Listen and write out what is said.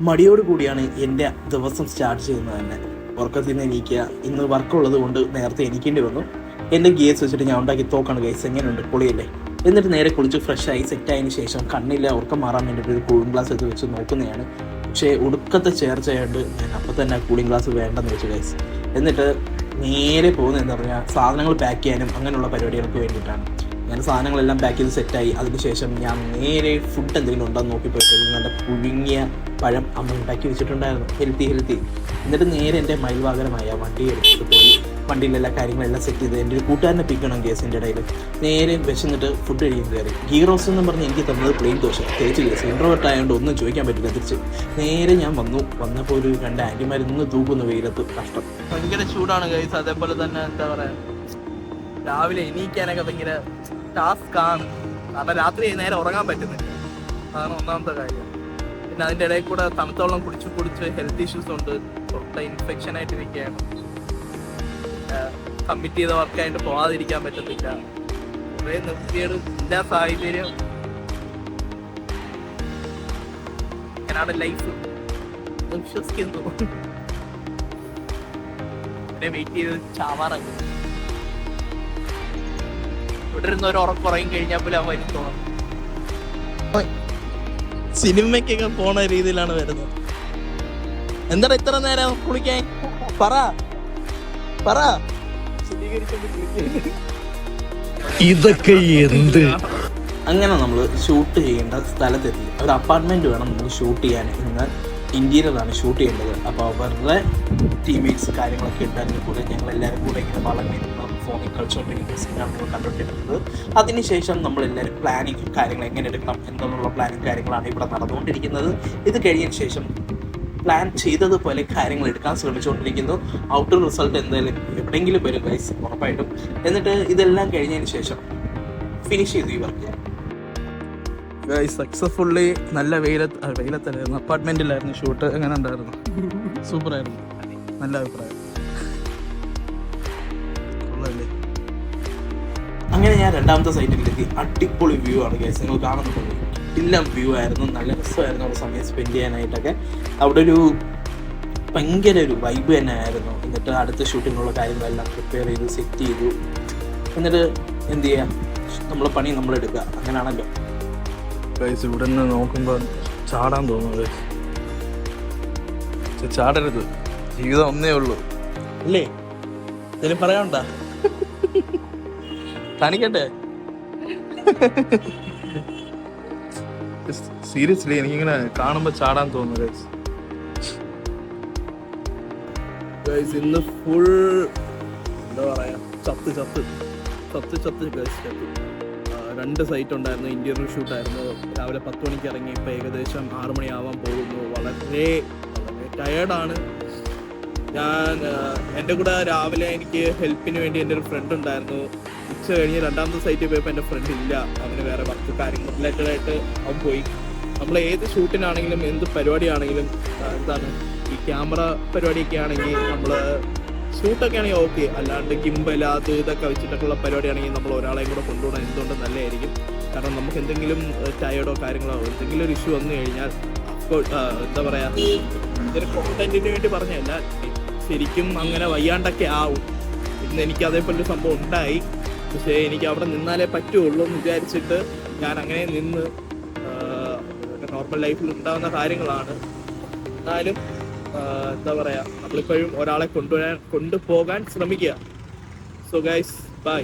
മടിയോട് കൂടിയാണ് എൻ്റെ ദിവസം സ്റ്റാർട്ട് ചെയ്യുന്നത് തന്നെ. ഉറക്കത്തിൽ നിന്ന് എണീക്കുക. ഇന്ന് വർക്കുള്ളത് കൊണ്ട് നേരത്തെ എണീക്കേണ്ടി വന്നു. എൻ്റെ ഗിയേഴ്സ് വെച്ചിട്ട് ഞാൻ ഉണ്ടാക്കി തോക്കാണ് ഗൈസ്. എങ്ങനെയുണ്ട്? പൊളിയല്ലേ? എന്നിട്ട് നേരെ കുളിച്ച് ഫ്രഷായി സെറ്റായതിനു ശേഷം കണ്ണിലെ ഉറക്കം മാറാൻ വേണ്ടിയിട്ട് ഒരു കൂളിംഗ് ഗ്ലാസ് എടുത്ത് വെച്ച് നോക്കുന്നതാണ്. പക്ഷേ ഒടുക്കത്തെ ചേർച്ചയായിട്ട് ഞാൻ അപ്പം തന്നെ കൂളിംഗ് ഗ്ലാസ് വേണ്ടെന്ന് വെച്ചു ഗൈസ്. എന്നിട്ട് നേരെ പോകുന്നതെന്ന് പറഞ്ഞാൽ സാധനങ്ങൾ പാക്ക് ചെയ്യാനും അങ്ങനെയുള്ള പരിപാടികൾക്ക് വേണ്ടിയിട്ടാണ്. ഞാൻ സാധനങ്ങളെല്ലാം പാക്ക് ചെയ്ത് സെറ്റായി. അതിനുശേഷം ഞാൻ നേരെ ഫുഡ് എന്തെങ്കിലും ഉണ്ടോ എന്ന് നോക്കിപ്പോയപ്പോഴും നല്ല പുഴുങ്ങിയ പഴം അമ്മ ഉണ്ടാക്കി വെച്ചിട്ടുണ്ടായിരുന്നു. ഹെൽത്തി. എന്നിട്ട് നേരെ എൻ്റെ മയിൽവാഹനമായ വണ്ടി എടുത്തിട്ട് പോയി വണ്ടിയിലെല്ലാ കാര്യങ്ങളെല്ലാം സെറ്റ് ചെയ്ത് എൻ്റെ ഒരു കൂട്ടുകാരനെ പിക്കണം കേസിൻ്റെ ഇടയിൽ. നേരെ വിശന്നിട്ട് ഫുഡ് കഴിയും കയറി. ഗീ റോസ് എന്ന് പറഞ്ഞ് എനിക്ക് തന്നത് പ്ലെയിൻ ദോശ. തേച്ച് കേസ് ഇൻട്രോവേർട്ട് ആയതുകൊണ്ട് ഒന്നും ചോദിക്കാൻ പറ്റില്ല. തിരിച്ച് നേരെ ഞാൻ വന്നപ്പോൾ ഒരു 2 ആൻറ്റിമാർ ഇന്ന് തൂക്കുന്ന വെയിലത്ത്. കഷ്ടം. ഭയങ്കര ചൂടാണ് ഗൈസ്. അതേപോലെ തന്നെ എന്താ പറയാ, രാവിലെ എണീക്കാനൊക്കെ ഭയങ്കര ടാസ്ക് ആണ്. കാരണം രാത്രി നേരെ ഉറങ്ങാൻ പറ്റുന്നില്ല. അതാണ് ഒന്നാമത്തെ കാര്യം. പിന്നെ അതിൻ്റെ ഇടയിൽ കൂടെ തണുത്തോളം കുടിച്ച് ഹെൽത്ത് ഇഷ്യൂസ് ഉണ്ട്. തൊട്ട ഇൻഫെക്ഷൻ ആയിട്ടിരിക്കുകയാണ്. കമ്മിറ്റ് ചെയ്ത വർക്കായിട്ട് പോകാതിരിക്കാൻ പറ്റത്തില്ല. കുറേ നിർത്തിയത് എല്ലാ സാഹചര്യം. ഞാനാണ് ലൈഫ് വിശ്വസിക്കുന്നു. പിന്നെ വെയിറ്റ് ചെയ്ത് ചാവാറായി. ഇവിടെ ഇരുന്ന് ഒരു ഉറങ്ങി കഴിഞ്ഞാൽ പോലും അവൻ എനിക്ക് തോന്നുന്നു സിനിമയ്ക്കൊക്കെ പോണ രീതിയിലാണ് വരുന്നത്. എന്താ ഇത്ര നേരം കുളിക്കാൻ? പറ ഇതൊക്കെ എന്ത്? അങ്ങനെ നമ്മൾ ഷൂട്ട് ചെയ്യേണ്ട സ്ഥലത്തെത്തി. ഒരു അപ്പാർട്ട്മെൻറ്റ് വേണം നമുക്ക് ഷൂട്ട് ചെയ്യാൻ. ഇന്ന് ഇൻറ്റീരിയറാണ് ഷൂട്ട് ചെയ്യേണ്ടത്. അപ്പോൾ അവരുടെ ടീംമേറ്റ്സ് കാര്യങ്ങളൊക്കെ ഉണ്ടായിരുന്നു. കൂടെ ഞങ്ങളെല്ലാവരും കൂടെ ഇങ്ങനെ വളർന്നിരുന്ന ഫോണിൽ കളിച്ചുകൊണ്ടിരിക്കുന്ന സീനാണ് നമ്മൾ കണ്ടുകൊണ്ടിരുന്നത്. അതിനുശേഷം നമ്മളെല്ലാവരും പ്ലാനിങ് കാര്യങ്ങൾ എങ്ങനെ എടുക്കണം എന്നുള്ള പ്ലാനിങ് കാര്യങ്ങളാണ് ഇവിടെ നടന്നുകൊണ്ടിരിക്കുന്നത്. ഇത് കഴിഞ്ഞതിന് ശേഷം പ്ലാൻ ചെയ്തതുപോലെ കാര്യങ്ങൾ എടുക്കാൻ ശ്രമിച്ചുകൊണ്ടിരിക്കുന്നു. ഔട്ടർ റിസൾട്ട് എന്തായാലും എവിടെയെങ്കിലും വരും ഗൈസ്, ഉറപ്പായിട്ടും. എന്നിട്ട് ഇതെല്ലാം കഴിഞ്ഞതിന് ശേഷം ഫിനിഷ് ചെയ്തു ഈ വർക്ക്. സക്സസ്ഫുള്ളി നല്ല വെയിലത്തായിരുന്നു. അപ്പാർട്ട്മെന്റിലായിരുന്നു ഷൂട്ട്. എങ്ങനെ ഉണ്ടായിരുന്നു? സൂപ്പറായിരുന്നു. നല്ല അഭിപ്രായം. അങ്ങനെ ഞാൻ രണ്ടാമത്തെ സൈറ്റിലെത്തി. അടിപൊളി വ്യൂ ആണ് ഗൈസ്, നിങ്ങൾ കാണുന്നുണ്ട്. എല്ലാം വ്യൂ ആയിരുന്നു. നല്ല രസമായിരുന്നു അവിടെ സമയം സ്പെൻഡ് ചെയ്യാനായിട്ടൊക്കെ. അവിടെ ഒരു ഭയങ്കര ഒരു വൈബ് തന്നെ ആയിരുന്നു. എന്നിട്ട് അടുത്ത ഷൂട്ടിങ്ങിനുള്ള കാര്യങ്ങളെല്ലാം പ്രിപ്പയർ ചെയ്തു സെറ്റ് ചെയ്തു. എന്നിട്ട് എന്ത് ചെയ്യാം, നമ്മളെ പണി നമ്മളെടുക്കുക. അങ്ങനെയാണല്ലോ ഗൈസ്. ഇവിടെ നിന്ന് നോക്കുമ്പോൾ ചാടാൻ തോന്നുന്നത്. ചാടരുത്, ജീവിതം ഒന്നേ ഉള്ളൂ അല്ലേ? ഇതിന് പറയാനുണ്ടാ? കാണിക്കട്ടെ? സീരിയസ്ലി എനിക്കിങ്ങനെ കാണുമ്പോൾ ചാടാൻ തോന്നുന്നു ഗൈസ്. ഇന്ന് ഫുൾ എന്താ പറയാ, ചത്ത് ഗൈസ്. 2 സൈറ്റ് ഉണ്ടായിരുന്നു. ഇന്റീരിയർ ഷൂട്ടായിരുന്നു. രാവിലെ 10 മണിക്ക് ഇറങ്ങി. ഇപ്പം ഏകദേശം 6 മണിയാവാൻ പോകുന്നു. വളരെ ടയേർഡാണ് ഞാൻ. എൻ്റെ കൂടെ രാവിലെ എനിക്ക് ഹെൽപ്പിന് വേണ്ടി എൻ്റെ ഒരു ഫ്രണ്ട് ഉണ്ടായിരുന്നു. ഉച്ച കഴിഞ്ഞ് രണ്ടാമത്തെ സൈറ്റിൽ പോയപ്പോൾ എൻ്റെ ഫ്രണ്ട് ഇല്ല. അവന് വേറെ വർക്ക് കാര്യങ്ങൾ റിലേറ്റഡായിട്ട് അവൻ പോയി. നമ്മൾ ഏത് ഷൂട്ടിനാണെങ്കിലും എന്ത് പരിപാടിയാണെങ്കിലും എന്താണ് ഈ ക്യാമറ പരിപാടിയൊക്കെ ആണെങ്കിൽ നമ്മൾ ഷൂട്ടൊക്കെ ആണെങ്കിൽ ഓക്കെ. അല്ലാണ്ട് ഗിംബൽ അത് ഇതൊക്കെ വെച്ചിട്ടൊക്കെയുള്ള പരിപാടിയാണെങ്കിൽ നമ്മൾ ഒരാളെയും കൂടെ കൊണ്ടുപോകണം. എന്തുകൊണ്ട് നല്ലതായിരിക്കും. കാരണം നമുക്ക് എന്തെങ്കിലും ടയേർഡോ കാര്യങ്ങളോ എന്തെങ്കിലും ഒരു ഇഷ്യൂ വന്നു കഴിഞ്ഞാൽ എന്താ പറയുക, ഇതൊരു കോണ്ടന്റിന് വേണ്ടി പറഞ്ഞല്ല, ശരിക്കും അങ്ങനെ വയ്യാണ്ടൊക്കെ ആവും. ഇന്ന് എനിക്ക് അതേപോലൊരു സംഭവം ഉണ്ടായി. പക്ഷേ എനിക്ക് അവിടെ നിന്നാലേ പറ്റുള്ളൂ എന്ന് വിചാരിച്ചിട്ട് ഞാൻ അങ്ങനെ നിന്ന്. നോർമൽ ലൈഫിൽ ഉണ്ടാകുന്ന കാര്യങ്ങളാണ്. എന്നാലും എന്താ പറയുക, നമ്മളിപ്പോഴും ഒരാളെ കൊണ്ടുപോകാൻ ശ്രമിക്കുക. So guys, by.